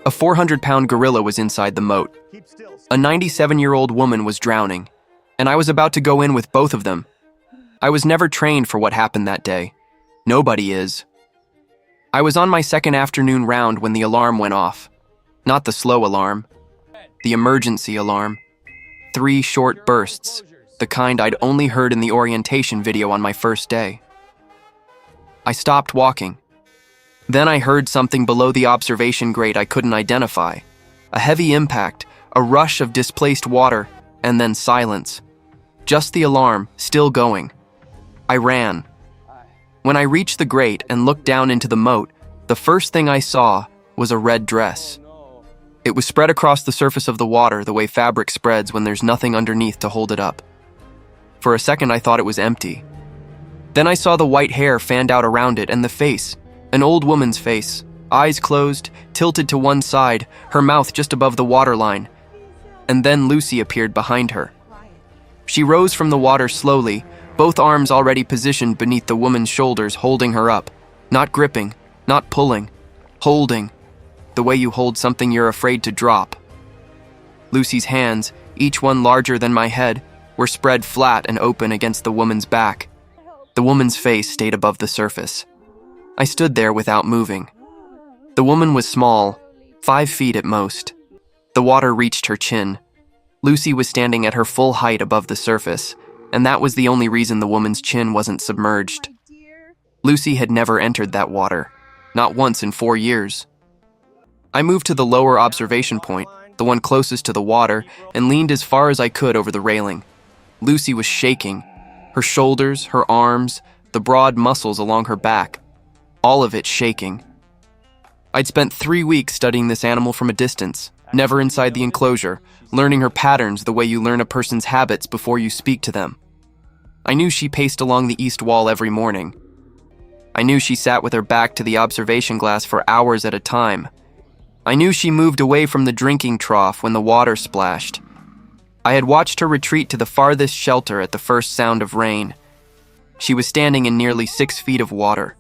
A 400-pound gorilla was inside the moat. A 97-year-old woman was drowning, and I was about to go in with both of them. I was never trained for what happened that day. Nobody is. I was on my second afternoon round when the alarm went off. Not the slow alarm, the emergency alarm. 3 short bursts, the kind I'd only heard in the orientation video on my first day. I stopped walking. Then I heard something below the observation grate I couldn't identify. A heavy impact, a rush of displaced water, and then silence. Just the alarm, still going. I ran. When I reached the grate and looked down into the moat, the first thing I saw was a red dress. It was spread across the surface of the water the way fabric spreads when there's nothing underneath to hold it up. For a second I thought it was empty. Then I saw the white hair fanned out around it and the face, an old woman's face, eyes closed, tilted to one side, her mouth just above the waterline. And then Lucy appeared behind her. She rose from the water slowly, both arms already positioned beneath the woman's shoulders, holding her up. Not gripping, not pulling, holding, the way you hold something you're afraid to drop. Lucy's hands, each one larger than my head, were spread flat and open against the woman's back. The woman's face stayed above the surface. I stood there without moving. The woman was small, 5 feet at most. The water reached her chin. Lucy was standing at her full height above the surface, and that was the only reason the woman's chin wasn't submerged. Lucy had never entered that water, not once in 4 years. I moved to the lower observation point, the one closest to the water, and leaned as far as I could over the railing. Lucy was shaking. Her shoulders, her arms, the broad muscles along her back, all of it shaking. I'd spent 3 weeks studying this animal from a distance, never inside the enclosure, learning her patterns the way you learn a person's habits before you speak to them. I knew she paced along the east wall every morning. I knew she sat with her back to the observation glass for hours at a time. I knew she moved away from the drinking trough when the water splashed. I had watched her retreat to the farthest shelter at the first sound of rain. She was standing in nearly 6 feet of water.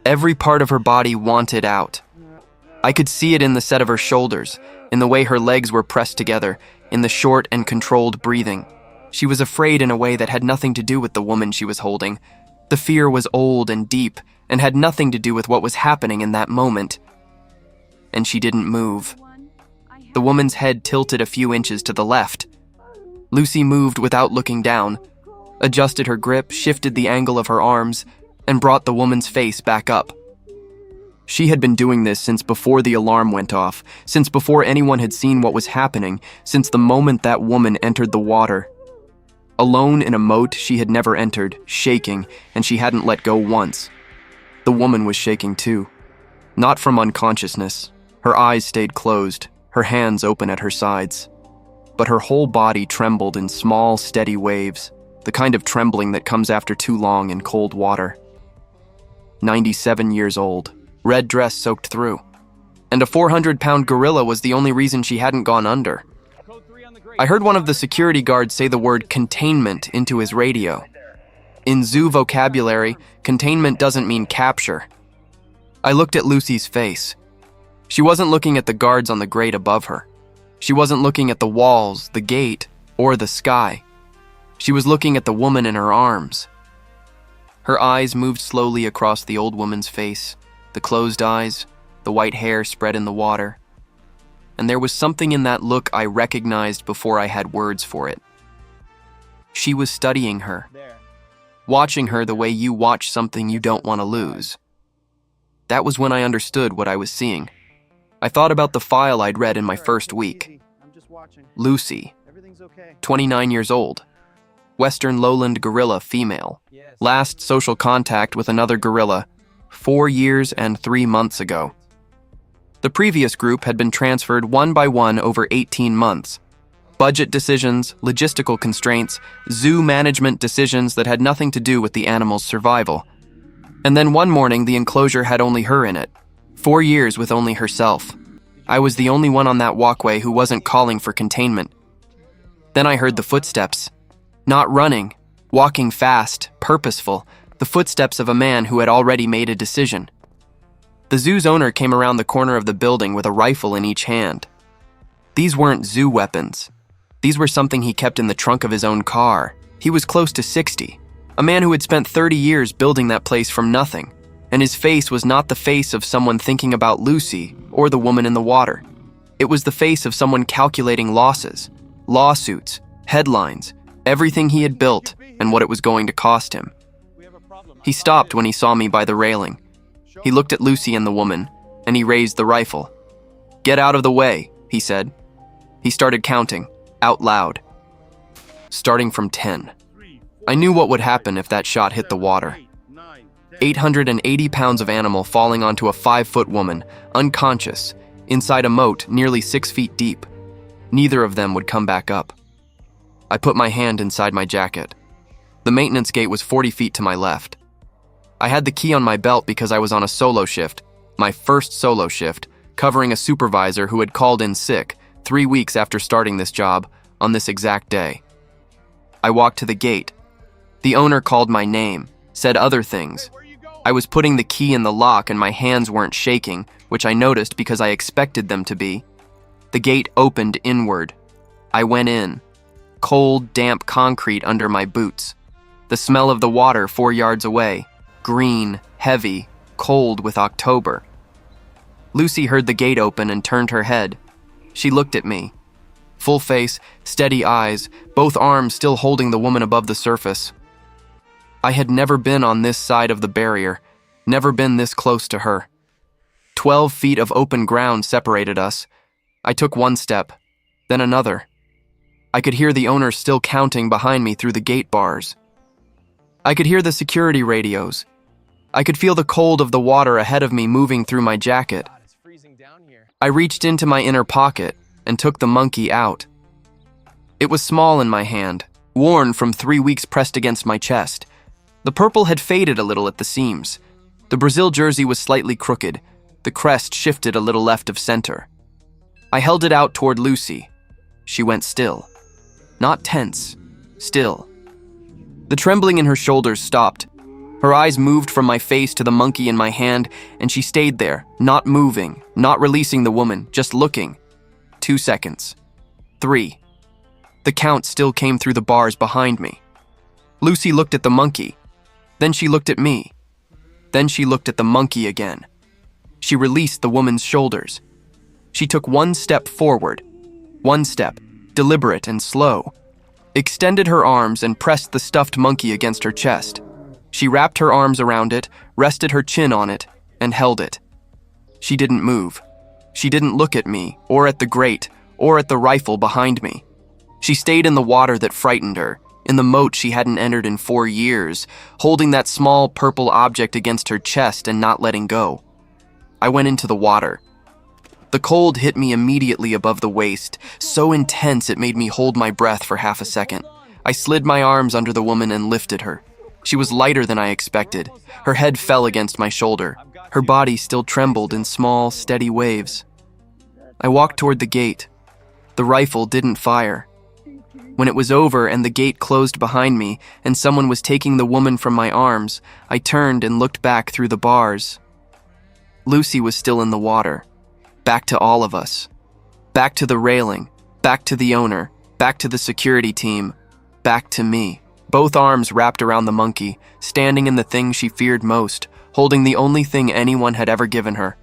Every part of her body wanted out. I could see it in the set of her shoulders, in the way her legs were pressed together, in the short and controlled breathing. She was afraid in a way that had nothing to do with the woman she was holding. The fear was old and deep, and had nothing to do with what was happening in that moment. And she didn't move. The woman's head tilted a few inches to the left. Lucy moved without looking down, adjusted her grip, shifted the angle of her arms, and brought the woman's face back up. She had been doing this since before the alarm went off, since before anyone had seen what was happening, since the moment that woman entered the water. Alone in a moat she had never entered, shaking, and she hadn't let go once. The woman was shaking too. Not from unconsciousness. Her eyes stayed closed, her hands open at her sides. But her whole body trembled in small, steady waves, the kind of trembling that comes after too long in cold water. 97 years old, red dress soaked through. And a 400-pound gorilla was the only reason she hadn't gone under. I heard one of the security guards say the word containment into his radio. In zoo vocabulary, containment doesn't mean capture. I looked at Lucy's face. She wasn't looking at the guards on the grate above her. She wasn't looking at the walls, the gate, or the sky. She was looking at the woman in her arms. Her eyes moved slowly across the old woman's face, the closed eyes, the white hair spread in the water. And there was something in that look I recognized before I had words for it. She was studying her, watching her the way you watch something you don't want to lose. That was when I understood what I was seeing. I thought about the file I'd read in my first week. Lucy, 29 years old, Western lowland gorilla female, last social contact with another gorilla 4 years and 3 months ago. The previous group had been transferred one by one over 18 months. Budget decisions, logistical constraints, zoo management decisions that had nothing to do with the animal's survival. And then one morning, the enclosure had only her in it. 4 years with only herself. I was the only one on that walkway who wasn't calling for containment. Then I heard the footsteps. Not running, walking fast, purposeful, the footsteps of a man who had already made a decision. The zoo's owner came around the corner of the building with a rifle in each hand. These weren't zoo weapons. These were something he kept in the trunk of his own car. He was close to 60, a man who had spent 30 years building that place from nothing, and his face was not the face of someone thinking about Lucy or the woman in the water. It was the face of someone calculating losses, lawsuits, headlines, everything he had built and what it was going to cost him. He stopped when he saw me by the railing. He looked at Lucy and the woman, and he raised the rifle. "Get out of the way," he said. He started counting, out loud, starting from 10. I knew what would happen if that shot hit the water. 880 pounds of animal falling onto a 5-foot woman, unconscious, inside a moat nearly 6 feet deep. Neither of them would come back up. I put my hand inside my jacket. The maintenance gate was 40 feet to my left. I had the key on my belt because I was on a solo shift, my first solo shift, covering a supervisor who had called in sick 3 weeks after starting this job on this exact day. I walked to the gate. The owner called my name, said other things. I was putting the key in the lock and my hands weren't shaking, which I noticed because I expected them to be. The gate opened inward. I went in. Cold, damp concrete under my boots. The smell of the water 4 yards away. Green, heavy, cold with October. Lucy heard the gate open and turned her head. She looked at me. Full face, steady eyes, both arms still holding the woman above the surface. I had never been on this side of the barrier, never been this close to her. 12 feet of open ground separated us. I took one step, then another. I could hear the owner still counting behind me through the gate bars. I could hear the security radios. I could feel the cold of the water ahead of me moving through my jacket. I reached into my inner pocket and took the monkey out. It was small in my hand, worn from 3 weeks pressed against my chest. The purple had faded a little at the seams. The Brazil jersey was slightly crooked. The crest shifted a little left of center. I held it out toward Lucy. She went still. Not tense, still. The trembling in her shoulders stopped. Her eyes moved from my face to the monkey in my hand, and she stayed there, not moving, not releasing the woman, just looking. 2 seconds. 3. The count still came through the bars behind me. Lucy looked at the monkey. Then she looked at me. Then she looked at the monkey again. She released the woman's shoulders. She took one step forward. One step, deliberate and slow. Extended her arms and pressed the stuffed monkey against her chest. She wrapped her arms around it, rested her chin on it, and held it. She didn't move. She didn't look at me, or at the grate, or at the rifle behind me. She stayed in the water that frightened her, in the moat she hadn't entered in 4 years, holding that small purple object against her chest and not letting go. I went into the water. The cold hit me immediately above the waist, so intense it made me hold my breath for half a second. I slid my arms under the woman and lifted her. She was lighter than I expected. Her head fell against my shoulder. Her body still trembled in small, steady waves. I walked toward the gate. The rifle didn't fire. When it was over and the gate closed behind me and someone was taking the woman from my arms, I turned and looked back through the bars. Lucy was still in the water. Back to all of us. Back to the railing. Back to the owner. Back to the security team. Back to me. Both arms wrapped around the monkey, standing in the thing she feared most, holding the only thing anyone had ever given her.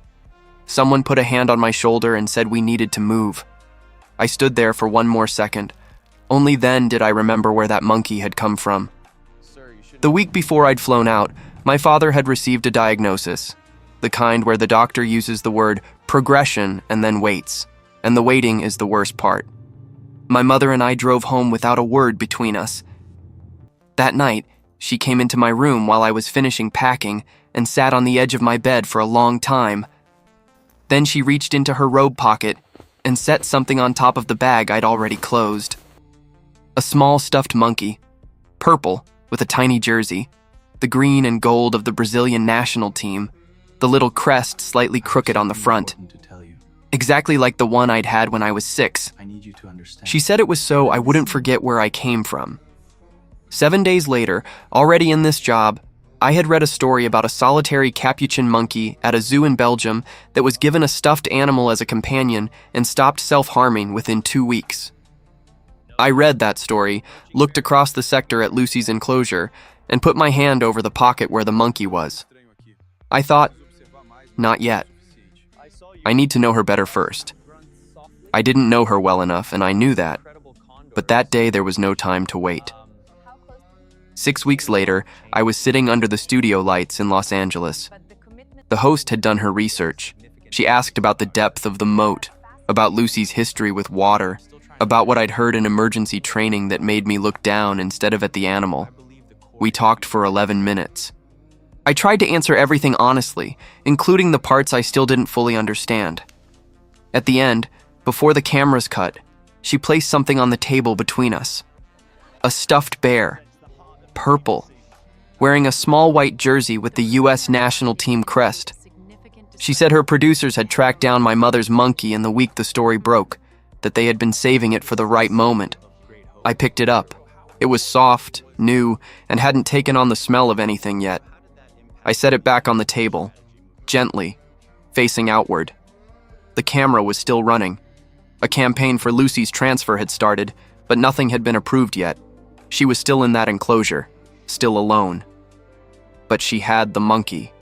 Someone put a hand on my shoulder and said we needed to move. I stood there for one more second. Only then did I remember where that monkey had come from. The week before I'd flown out, my father had received a diagnosis, the kind where the doctor uses the word progression and then waits, and the waiting is the worst part. My mother and I drove home without a word between us. That night, she came into my room while I was finishing packing and sat on the edge of my bed for a long time. Then she reached into her robe pocket and set something on top of the bag I'd already closed. A small stuffed monkey, purple with a tiny jersey, the green and gold of the Brazilian national team, the little crest slightly crooked on the front. Exactly like the one I'd had when I was 6. She said it was so I wouldn't forget where I came from. 7 days later, already in this job, I had read a story about a solitary capuchin monkey at a zoo in Belgium that was given a stuffed animal as a companion and stopped self-harming within 2 weeks. I read that story, looked across the sector at Lucy's enclosure, and put my hand over the pocket where the monkey was. I thought, not yet. I need to know her better first. I didn't know her well enough, and I knew that. But that day there was no time to wait. 6 weeks later, I was sitting under the studio lights in Los Angeles. The host had done her research. She asked about the depth of the moat, about Lucy's history with water, about what I'd heard in emergency training that made me look down instead of at the animal. We talked for 11 minutes. I tried to answer everything honestly, including the parts I still didn't fully understand. At the end, before the cameras cut, she placed something on the table between us. A stuffed bear, purple, wearing a small white jersey with the U.S. national team crest. She said her producers had tracked down my mother's monkey in the week the story broke, that they had been saving it for the right moment. I picked it up. It was soft, new, and hadn't taken on the smell of anything yet. I set it back on the table, gently, facing outward. The camera was still running. A campaign for Lucy's transfer had started, but nothing had been approved yet. She was still in that enclosure, still alone. But she had the monkey.